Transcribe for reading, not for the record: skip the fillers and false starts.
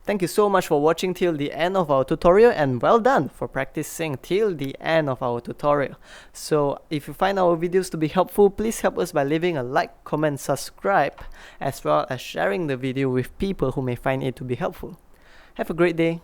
Thank you so much for watching till the end of our tutorial, and well done for practicing till the end of our tutorial. So if you find our videos to be helpful, please help us by leaving a like, comment, subscribe, as well as sharing the video with people who may find it to be helpful. Have a great day.